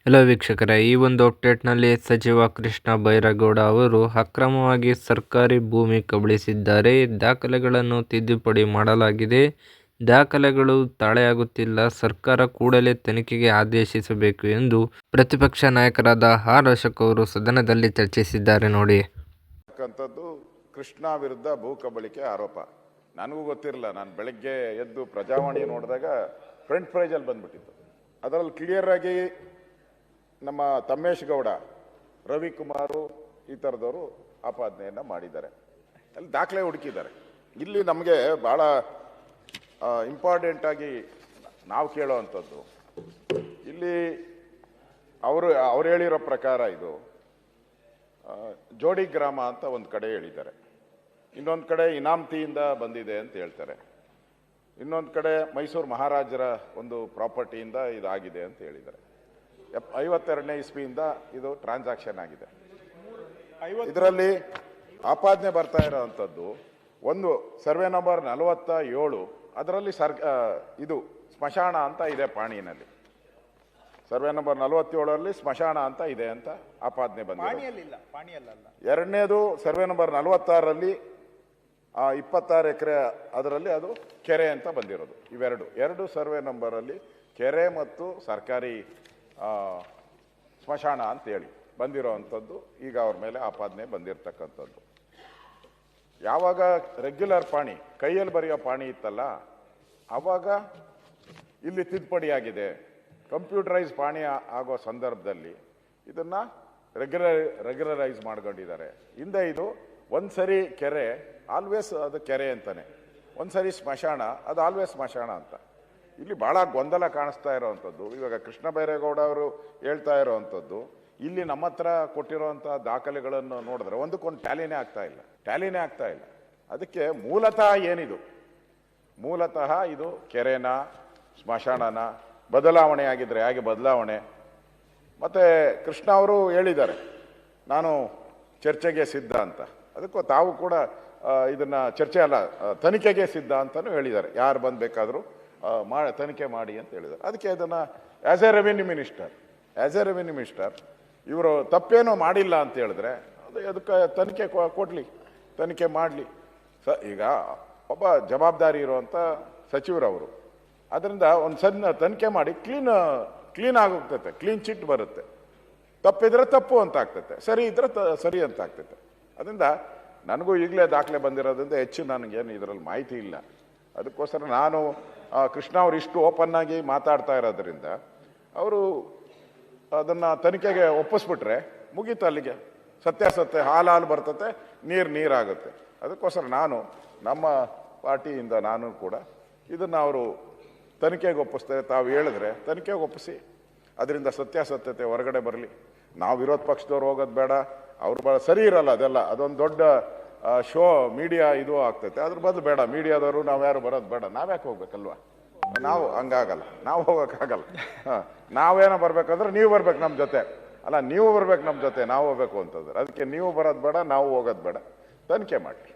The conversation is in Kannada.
ಹಲೋ ವೀಕ್ಷಕರೇ, ಈ ಒಂದು ಅಪ್ಡೇಟ್ನಲ್ಲಿ ಸಚಿವ ಕೃಷ್ಣ ಬೈರೇಗೌಡ ಅವರು ಅಕ್ರಮವಾಗಿ ಸರ್ಕಾರಿ ಭೂಮಿ ಕಬಳಿಸಿದ್ದಾರೆ. ದಾಖಲೆಗಳನ್ನು ತಿದ್ದುಪಡಿ ಮಾಡಲಾಗಿದೆ. ದಾಖಲೆಗಳು ತಾಳೆಯಾಗುತ್ತಿಲ್ಲ. ಸರ್ಕಾರ ಕೂಡಲೇ ತನಿಖೆಗೆ ಆದೇಶಿಸಬೇಕು ಎಂದು ಪ್ರತಿಪಕ್ಷ ನಾಯಕರಾದ ಆರ್ ಅಶೋಕ್ ಅವರು ಸದನದಲ್ಲಿ ಚರ್ಚಿಸಿದ್ದಾರೆ. ನೋಡಿ, ಕೃಷ್ಣ ವಿರುದ್ಧ ಭೂ ಕಬಳಿಕೆ ಆರೋಪ ನನಗೂ ಗೊತ್ತಿರಲಿಲ್ಲ. ನಾನು ಬೆಳಗ್ಗೆ ಎದ್ದು ಪ್ರಜಾವಾಣಿ ನೋಡಿದಾಗ ಫ್ರಂಟ್ ಪೇಜಲ್ಲಿ ಬಂದ್ಬಿಟ್ಟಿತ್ತು. ಅದರಲ್ಲಿ ಕ್ಲಿಯರ್ ಆಗಿ ನಮ್ಮ ತಮ್ಮೇಶ್ ಗೌಡ, ರವಿಕುಮಾರು ಈ ಥರದವರು ಆಪಾದನೆಯನ್ನು ಮಾಡಿದ್ದಾರೆ. ಅಲ್ಲಿ ದಾಖಲೆ ಹುಡುಕಿದ್ದಾರೆ. ಇಲ್ಲಿ ನಮಗೆ ಭಾಳ ಇಂಪಾರ್ಟೆಂಟಾಗಿ ನಾವು ಕೇಳೋವಂಥದ್ದು, ಇಲ್ಲಿ ಅವ್ರು ಹೇಳಿರೋ ಪ್ರಕಾರ ಇದು ಜೋಡಿ ಗ್ರಾಮ ಅಂತ ಒಂದು ಕಡೆ ಹೇಳಿದ್ದಾರೆ, ಇನ್ನೊಂದು ಕಡೆ ಇನಾಮ್ತಿಯಿಂದ ಬಂದಿದೆ ಅಂತ ಹೇಳ್ತಾರೆ, ಇನ್ನೊಂದು ಕಡೆ ಮೈಸೂರು ಮಹಾರಾಜರ ಒಂದು ಪ್ರಾಪರ್ಟಿಯಿಂದ ಇದಾಗಿದೆ ಅಂತ ಹೇಳಿದ್ದಾರೆ. 52ನೇ ಇಸ್ವಿಯಿಂದ ಇದು ಟ್ರಾನ್ಸಾಕ್ಷನ್ ಆಗಿದೆ. ಇದರಲ್ಲಿ ಆಪಾದನೆ ಬರ್ತಾ ಇರೋವಂಥದ್ದು ಒಂದು ಸರ್ವೆ ನಂಬರ್ 47, ಅದರಲ್ಲಿ ಇದು ಸ್ಮಶಾನ ಅಂತ ಇದೆ ಪಾಣಿನಲ್ಲಿ. ಸರ್ವೆ ನಂಬರ್ 47ರಲ್ಲಿ ಸ್ಮಶಾನ ಅಂತ ಇದೆ ಅಂತ ಆಪಾದನೆ ಬಂದಿದೆ. ಎರಡನೇದು ಸರ್ವೆ ನಂಬರ್ 46ರಲ್ಲಿ 26 ಎಕರೆ, ಅದರಲ್ಲಿ ಅದು ಕೆರೆ ಅಂತ ಬಂದಿರೋದು. ಎರಡು ಸರ್ವೆ ನಂಬರಲ್ಲಿ ಕೆರೆ ಮತ್ತು ಸರ್ಕಾರಿ ಸ್ಮಶಾನ ಅಂತೇಳಿ ಬಂದಿರೋ ಅಂಥದ್ದು ಈಗ ಅವ್ರ ಮೇಲೆ ಆಪಾದನೆ ಬಂದಿರತಕ್ಕಂಥದ್ದು. ಯಾವಾಗ ರೆಗ್ಯುಲರ್ ಪಾಣಿ, ಕೈಯಲ್ಲಿ ಬರೆಯೋ ಪಾಣಿ ಇತ್ತಲ್ಲ, ಆವಾಗ ಇಲ್ಲಿ ತಿದ್ದುಪಡಿಯಾಗಿದೆ. ಕಂಪ್ಯೂಟರೈಸ್ ಪಾಣಿ ಆಗೋ ಸಂದರ್ಭದಲ್ಲಿ ಇದನ್ನು ರೆಗ್ಯುಲರೈಸ್ ಮಾಡ್ಕೊಂಡಿದ್ದಾರೆ. ಹಿಂದೆ ಇದು ಒಂದು ಸರಿ ಕೆರೆ ಆಲ್ವೇಸ್ ಅದು ಕೆರೆ ಅಂತಾನೆ, ಒಂದು ಸರಿ ಸ್ಮಶಾನ ಅದು ಆಲ್ವೇಸ್ ಸ್ಮಶಾನ ಅಂತ. ಇಲ್ಲಿ ಭಾಳ ಗೊಂದಲ ಕಾಣಿಸ್ತಾ ಇರೋವಂಥದ್ದು. ಇವಾಗ ಕೃಷ್ಣ ಬೈರೇಗೌಡ ಅವರು ಹೇಳ್ತಾ ಇರೋವಂಥದ್ದು, ಇಲ್ಲಿ ನಮ್ಮ ಹತ್ರ ಕೊಟ್ಟಿರೋವಂಥ ದಾಖಲೆಗಳನ್ನು ನೋಡಿದ್ರೆ ಒಂದಕ್ಕೊಂದು ಟ್ಯಾಲಿನೇ ಆಗ್ತಾ ಇಲ್ಲ. ಅದಕ್ಕೆ ಮೂಲತಃ ಏನಿದು, ಮೂಲತಃ ಇದು ಕೆರೆನ ಸ್ಮಶಾನನ ಬದಲಾವಣೆ ಆಗಿದ್ರೆ ಹಾಗೆ ಬದಲಾವಣೆ. ಮತ್ತು ಕೃಷ್ಣ ಅವರು ಹೇಳಿದ್ದಾರೆ ನಾನು ಚರ್ಚೆಗೆ ಸಿದ್ಧ ಅಂತ. ಅದಕ್ಕೂ ತಾವು ಕೂಡ ಇದನ್ನು ಚರ್ಚೆ ಅಲ್ಲ, ತನಿಖೆಗೆ ಸಿದ್ಧ ಅಂತಲೂ ಹೇಳಿದ್ದಾರೆ. ಯಾರು ಬಂದು ತನಿಖೆ ಮಾಡಿ ಅಂತ ಹೇಳಿದ್ದಾರೆ. ಅದಕ್ಕೆ ಅದನ್ನು ಆ್ಯಸ್ ಎ ರೆವಿನ್ಯೂ ಮಿನಿಸ್ಟರ್ ಇವರು ತಪ್ಪೇನೋ ಮಾಡಿಲ್ಲ ಅಂತ ಹೇಳಿದ್ರೆ ಅದಕ್ಕೆ ತನಿಖೆ ಕೊಡಲಿ, ತನಿಖೆ ಮಾಡಲಿ. ಈಗ ಒಬ್ಬ ಜವಾಬ್ದಾರಿ ಇರುವಂಥ ಸಚಿವರವರು, ಅದರಿಂದ ಒಂದು ಸಣ್ಣ ತನಿಖೆ ಮಾಡಿ ಕ್ಲೀನ್ ಆಗೋಗ್ತೈತೆ, ಕ್ಲೀನ್ ಚಿಟ್ ಬರುತ್ತೆ. ತಪ್ಪಿದ್ರೆ ತಪ್ಪು ಅಂತ ಆಗ್ತೈತೆ, ಸರಿ ಇದ್ರೆ ಸರಿ ಅಂತ ಆಗ್ತೈತೆ. ಅದರಿಂದ ನನಗೂ ಈಗಲೇ ದಾಖಲೆ ಬಂದಿರೋದ್ರಿಂದ ಹೆಚ್ಚು ನನಗೇನು ಇದರಲ್ಲಿ ಮಾಹಿತಿ ಇಲ್ಲ. ಅದಕ್ಕೋಸ್ಕರ ನಾನು ಕೃಷ್ಣ ಅವರು ಇಷ್ಟು ಓಪನ್ ಆಗಿ ಮಾತಾಡ್ತಾ ಇರೋದ್ರಿಂದ ಅವರು ಅದನ್ನು ತನಿಖೆಗೆ ಒಪ್ಪಿಸ್ಬಿಟ್ರೆ ಮುಗೀತು, ಅಲ್ಲಿಗೆ ಸತ್ಯಾಸತ್ಯ ಹಾಲು ಬರ್ತತೆ, ನೀರಾಗುತ್ತೆ. ಅದಕ್ಕೋಸ್ಕರ ನಾನು ನಮ್ಮ ಪಾರ್ಟಿಯಿಂದ ನಾನು ಕೂಡ ಇದನ್ನು ಅವರು ತನಿಖೆಗೆ ಒಪ್ಪಿಸ್ತೇವೆ. ತಾವು ಹೇಳಿದ್ರೆ ತನಿಖೆಗೆ ಒಪ್ಪಿಸಿ, ಅದರಿಂದ ಸತ್ಯಾಸತ್ಯತೆ ಹೊರಗಡೆ ಬರಲಿ. ನಾವು ವಿರೋಧ ಪಕ್ಷದವ್ರು ಹೋಗೋದು ಬೇಡ, ಅವ್ರು ಸರಿ ಇರಲ್ಲ ಅದೆಲ್ಲ, ಅದೊಂದು ದೊಡ್ಡ ಶೋ ಮೀಡಿಯಾ ಇದು ಆಗ್ತೈತೆ. ಅದ್ರ ಬದಲು ಬೇಡ, ಮೀಡಿಯಾದವರು ನಾವು ಯಾರು ಬರೋದು ಬೇಡ. ನಾವ್ಯಾಕೆ ಹೋಗ್ಬೇಕಲ್ವ? ನಾವು ಹಂಗಾಗಲ್ಲ, ನಾವು ಹೋಗೋಕ್ಕಾಗಲ್ಲ. ನಾವೇನೋ ಬರ್ಬೇಕಂದ್ರೆ ನೀವು ಬರ್ಬೇಕು ನಮ್ಮ ಜೊತೆ, ಅಲ್ಲ ನೀವು ಬರ್ಬೇಕು ನಮ್ಮ ಜೊತೆ, ನಾವು ಹೋಗ್ಬೇಕು ಅಂತಂದ್ರೆ. ಅದಕ್ಕೆ ನೀವು ಬರೋದು ಬೇಡ, ನಾವು ಹೋಗೋದು ಬೇಡ, ತನಿಖೆ ಮಾಡಿ.